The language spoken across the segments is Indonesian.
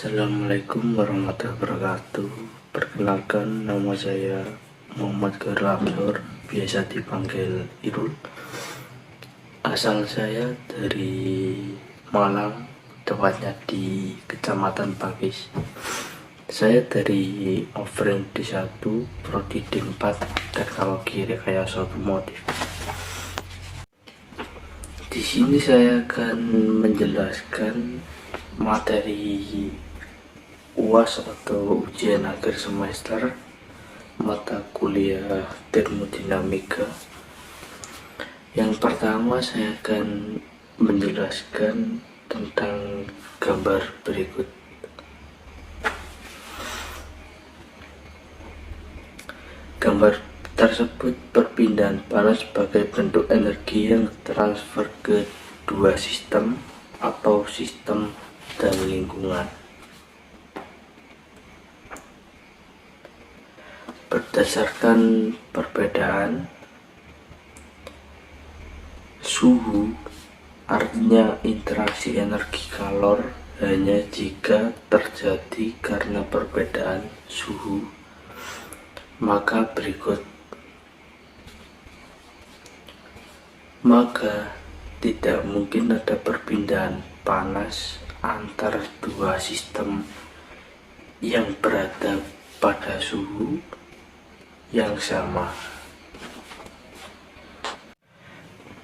Assalamualaikum warahmatullahi wabarakatuh. Perkenalkan, nama saya Muhammad Khairul Absor, biasa dipanggil Irul. Asal saya dari Malang, tepatnya di Kecamatan Pakis. Saya dari offering D1, Prodi D4, Teknologi Rekayasa Otomotif. Di sini saya akan menjelaskan materi UAS atau ujian akhir semester mata kuliah termodinamika. Yang pertama saya akan menjelaskan tentang gambar berikut. Gambar tersebut perpindahan panas sebagai bentuk energi yang transfer ke dua sistem atau sistem dan lingkungan. Berdasarkan perbedaan suhu, artinya interaksi energi kalor hanya jika terjadi karena perbedaan suhu, maka tidak mungkin ada perpindahan panas antara dua sistem yang berada pada suhu yang sama.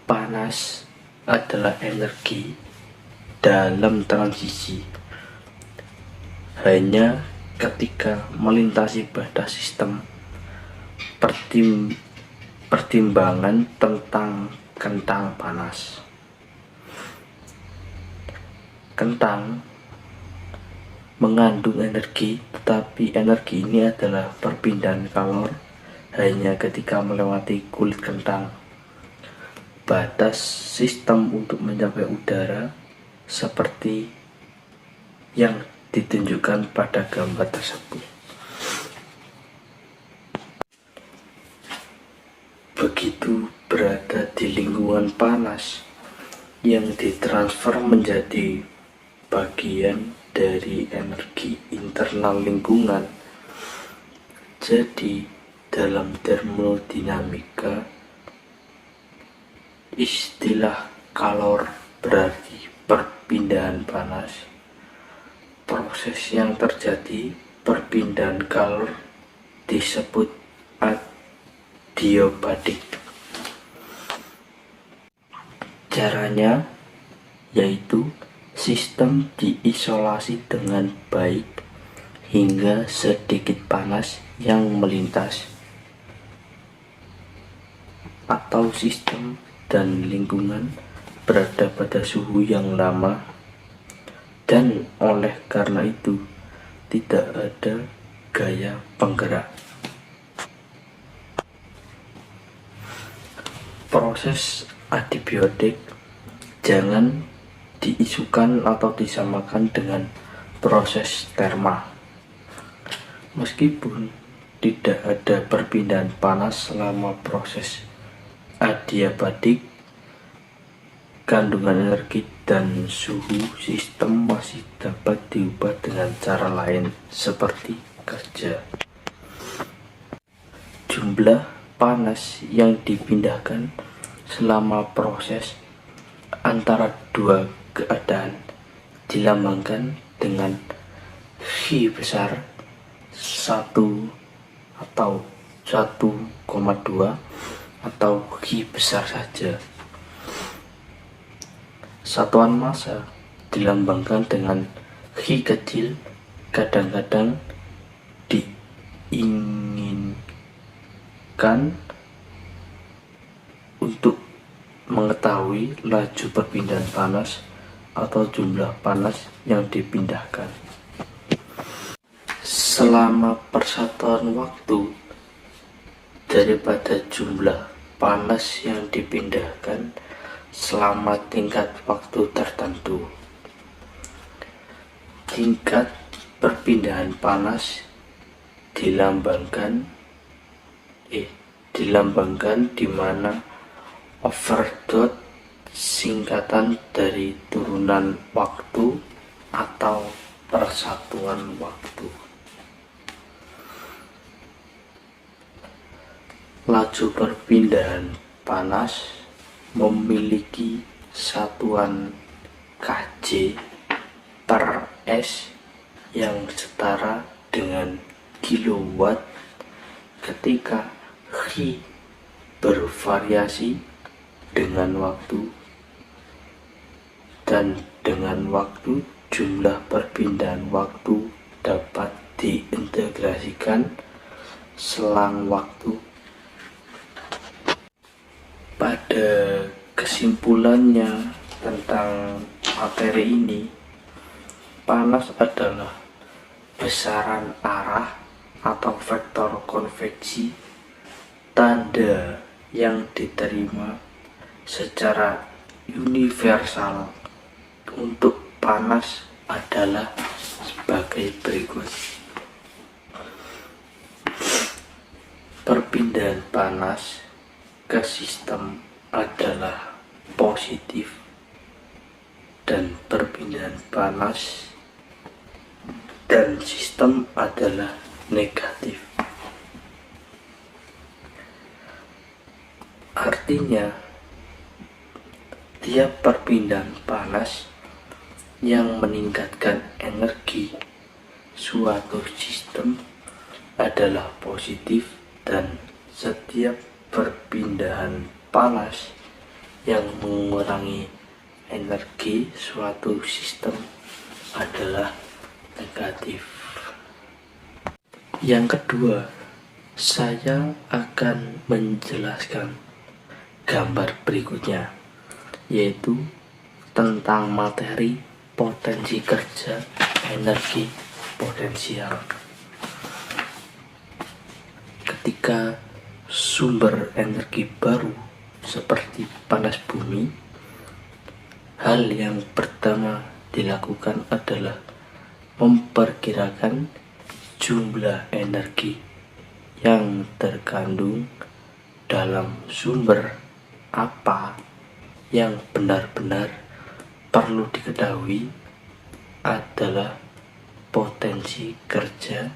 Panas adalah energi dalam transisi. Hanya ketika melintasi batas sistem. Pertimbangan tentang kentang panas. Kentang mengandung energi, tetapi energi ini adalah perpindahan kalor hanya ketika melewati kulit kentang. Batas sistem untuk mencapai udara seperti yang ditunjukkan pada gambar tersebut. Begitu berada di lingkungan panas yang ditransfer menjadi bagian dari energi internal lingkungan. Jadi dalam termodinamika, istilah kalor berarti perpindahan panas. Proses yang terjadi perpindahan kalor disebut adiabatik. Caranya yaitu sistem diisolasi dengan baik hingga sedikit panas yang melintas, atau sistem dan lingkungan berada pada suhu yang lama, dan oleh karena itu tidak ada gaya penggerak. Proses adiabatik jangan diisukan atau disamakan dengan proses terma. Meskipun tidak ada perpindahan panas selama proses adiabatik, kandungan energi dan suhu sistem masih dapat diubah dengan cara lain seperti kerja. Jumlah panas yang dipindahkan selama proses antara dua keadaan dilambangkan dengan H besar 1 atau 1,2 atau H besar saja. Satuan massa dilambangkan dengan H kecil. Kadang-kadang diinginkan untuk mengetahui laju perpindahan panas atau jumlah panas yang dipindahkan. Selama persatuan waktu daripada jumlah panas yang dipindahkan selama tingkat waktu tertentu. Tingkat perpindahan panas dilambangkan di mana overdot singkatan dari turunan waktu atau persatuan waktu. Laju perpindahan panas memiliki satuan kJ per S yang setara dengan kilowatt ketika Q bervariasi dengan waktu, dan dengan waktu jumlah perpindahan waktu dapat diintegrasikan selang waktu. Pada kesimpulannya tentang materi ini, panas adalah besaran arah atau vektor konveksi tanda yang diterima secara universal untuk panas adalah sebagai berikut. Perpindahan panas ke sistem adalah positif dan perpindahan panas dan sistem adalah negatif. Artinya, tiap perpindahan panas yang meningkatkan energi suatu sistem adalah positif, dan setiap perpindahan panas yang mengurangi energi suatu sistem adalah negatif. Yang kedua, saya akan menjelaskan gambar berikutnya, yaitu tentang materi potensi kerja energi potensial. Ketika sumber energi baru seperti panas bumi, hal yang pertama dilakukan adalah memperkirakan jumlah energi yang terkandung dalam sumber apa yang benar-benar perlu diketahui adalah potensi kerja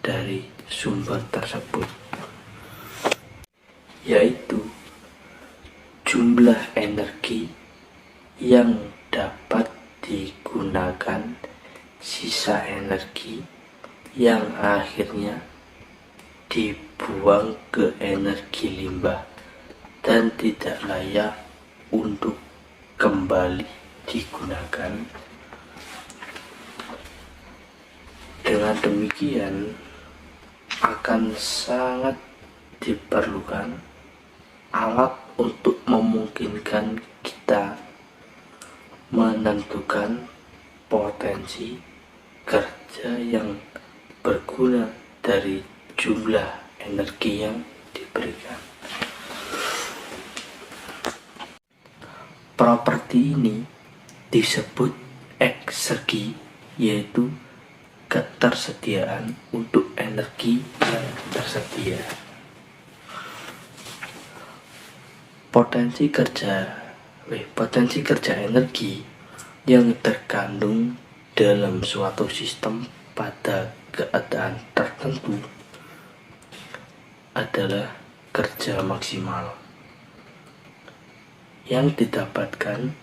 dari sumber tersebut, yaitu jumlah energi yang dapat digunakan, sisa energi yang akhirnya dibuang ke energi limbah dan tidak layak untuk kembali digunakan. Dengan demikian, akan sangat diperlukan alat untuk memungkinkan kita menentukan potensi kerja yang berguna dari jumlah energi yang diberikan. Properti ini disebut eksergi, yaitu ketersediaan untuk energi yang tersedia. Potensi kerja energi yang terkandung dalam suatu sistem pada keadaan tertentu adalah kerja maksimal yang didapatkan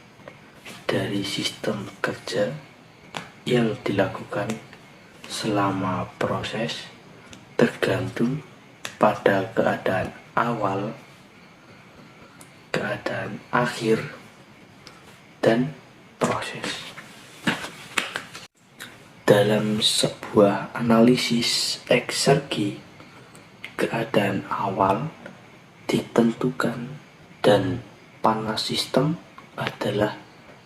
dari sistem kerja yang dilakukan selama proses, tergantung pada keadaan awal, keadaan akhir, dan proses. Dalam sebuah analisis eksergi, keadaan awal ditentukan dan panas sistem adalah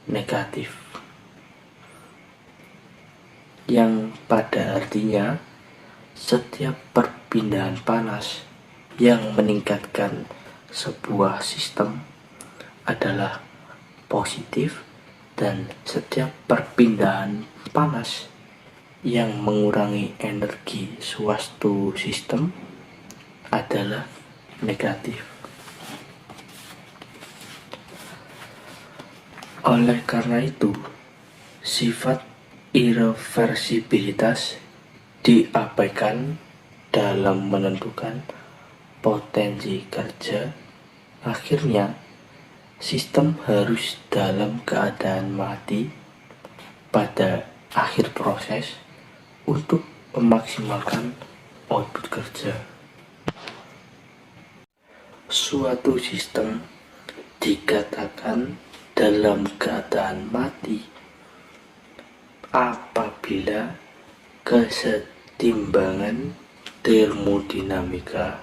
negatif, yang pada artinya setiap perpindahan panas yang meningkatkan sebuah sistem adalah positif, dan setiap perpindahan panas yang mengurangi energi suatu sistem adalah negatif. Oleh karena itu, sifat irreversibilitas diabaikan dalam menentukan potensi kerja, akhirnya sistem harus dalam keadaan mati pada akhir proses untuk memaksimalkan output kerja. Suatu sistem dikatakan dalam keadaan mati apabila kesetimbangan termodinamika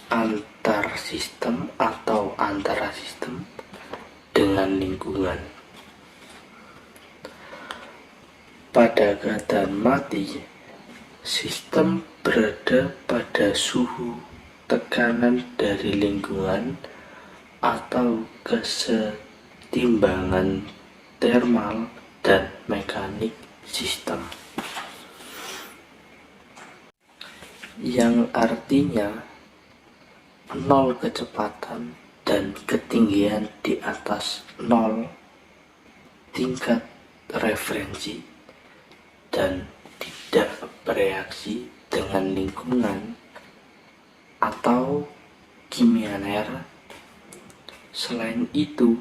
antar sistem atau antara sistem dengan lingkungan. Pada keadaan mati, sistem berada pada suhu tekanan dari lingkungan atau kesetimbangan termal dan mekanik sistem, yang artinya nol kecepatan dan ketinggian di atas nol tingkat referensi dan tidak bereaksi dengan lingkungan atau kimia air. Selain itu,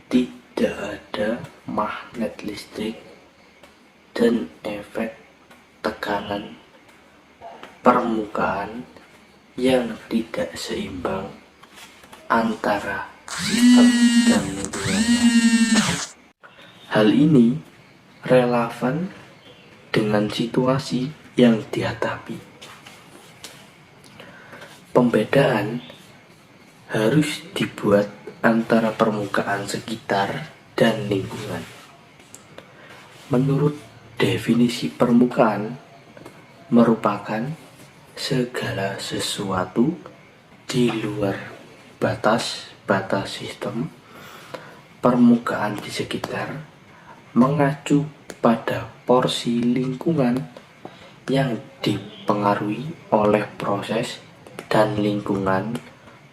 tidak ada magnet listrik dan efek tekanan permukaan yang tidak seimbang antara sistem dan lingkungannya. Hal ini relevan dengan situasi yang dihadapi. Pembedaan harus dibuat antara permukaan sekitar dan lingkungan. Menurut definisi permukaan, merupakan segala sesuatu di luar batas-batas sistem. Permukaan di sekitar mengacu pada porsi lingkungan yang dipengaruhi oleh proses, dan lingkungan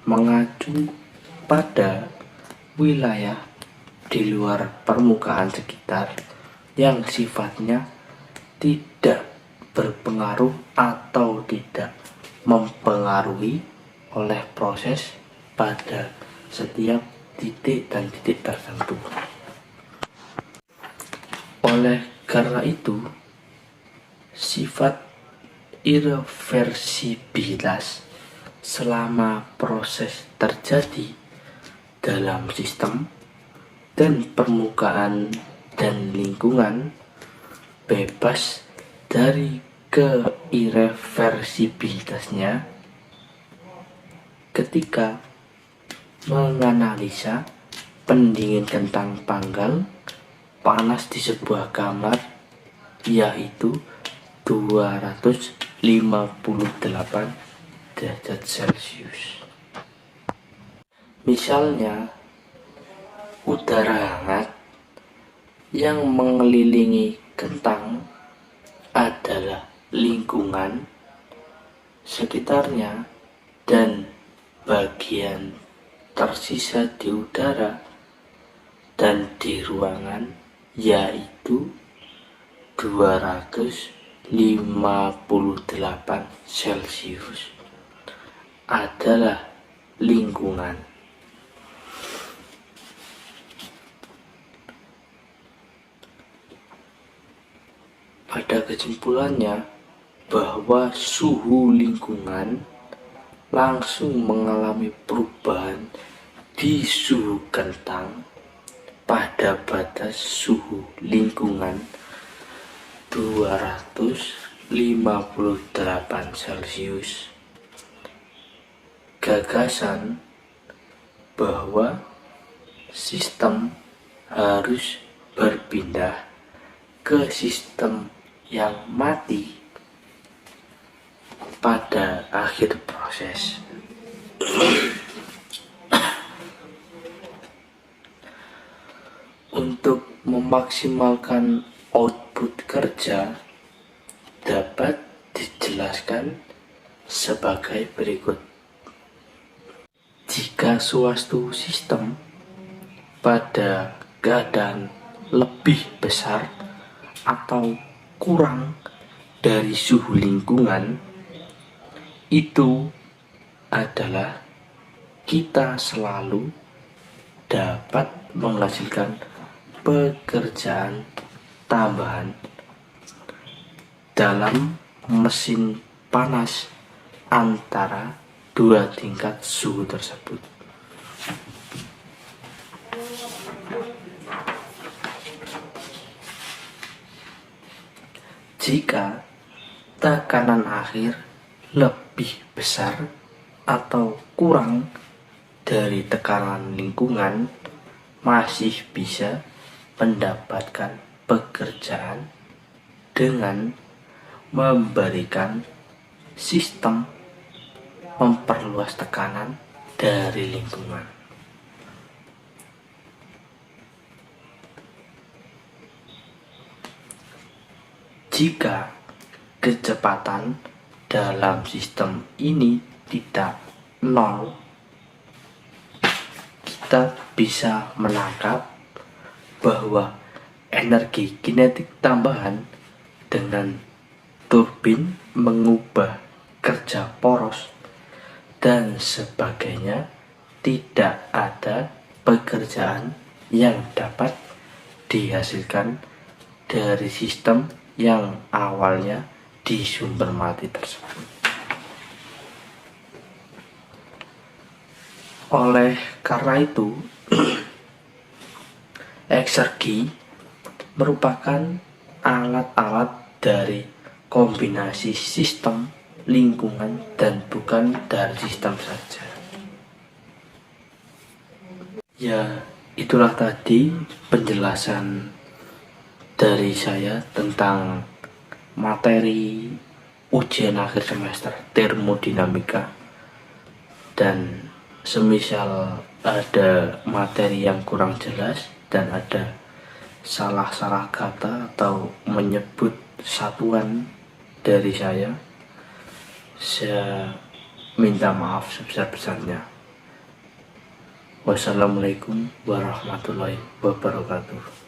mengacu pada wilayah di luar permukaan sekitar yang sifatnya tidak berpengaruh atau tidak mempengaruhi oleh proses pada setiap titik dan titik tertentu. Oleh karena itu, sifat irreversibilitas selama proses terjadi dalam sistem dan permukaan dan lingkungan bebas dari keirreversibilitasnya. Ketika menganalisa pendingin kentang panggang panas di sebuah kamar, yaitu 258 derajat Celcius. Misalnya, udara hangat yang mengelilingi kentang adalah lingkungan sekitarnya, dan bagian tersisa di udara dan di ruangan, yaitu 258 Celcius, adalah lingkungan. Pada kesimpulannya, bahwa suhu lingkungan langsung mengalami perubahan di suhu kentang pada batas suhu lingkungan 258 Celcius. Gagasan bahwa sistem harus berpindah ke sistem yang mati pada akhir proses. Untuk memaksimalkan output kerja dapat dijelaskan sebagai berikut. Jika suatu sistem pada keadaan lebih besar atau kurang dari suhu lingkungan itu adalah kita selalu dapat menghasilkan pekerjaan tambahan dalam mesin panas antara dua tingkat suhu tersebut. Jika tekanan akhir lebih besar atau kurang dari tekanan lingkungan, masih bisa mendapatkan pekerjaan dengan memberikan sistem memperluas tekanan dari lingkungan. Jika kecepatan dalam sistem ini tidak nol, kita bisa menangkap bahwa energi kinetik tambahan dengan turbin mengubah kerja poros dan sebagainya, tidak ada pekerjaan yang dapat dihasilkan dari sistem yang awalnya di sumber mati tersebut. Oleh karena itu, eksergi merupakan alat-alat dari kombinasi sistem, lingkungan, dan bukan dari sistem saja. Ya, itulah tadi penjelasan dari saya tentang materi ujian akhir semester termodinamika, dan semisal ada materi yang kurang jelas dan ada salah-salah kata atau menyebut satuan dari saya minta maaf sebesar-besarnya. Wassalamualaikum warahmatullahi wabarakatuh.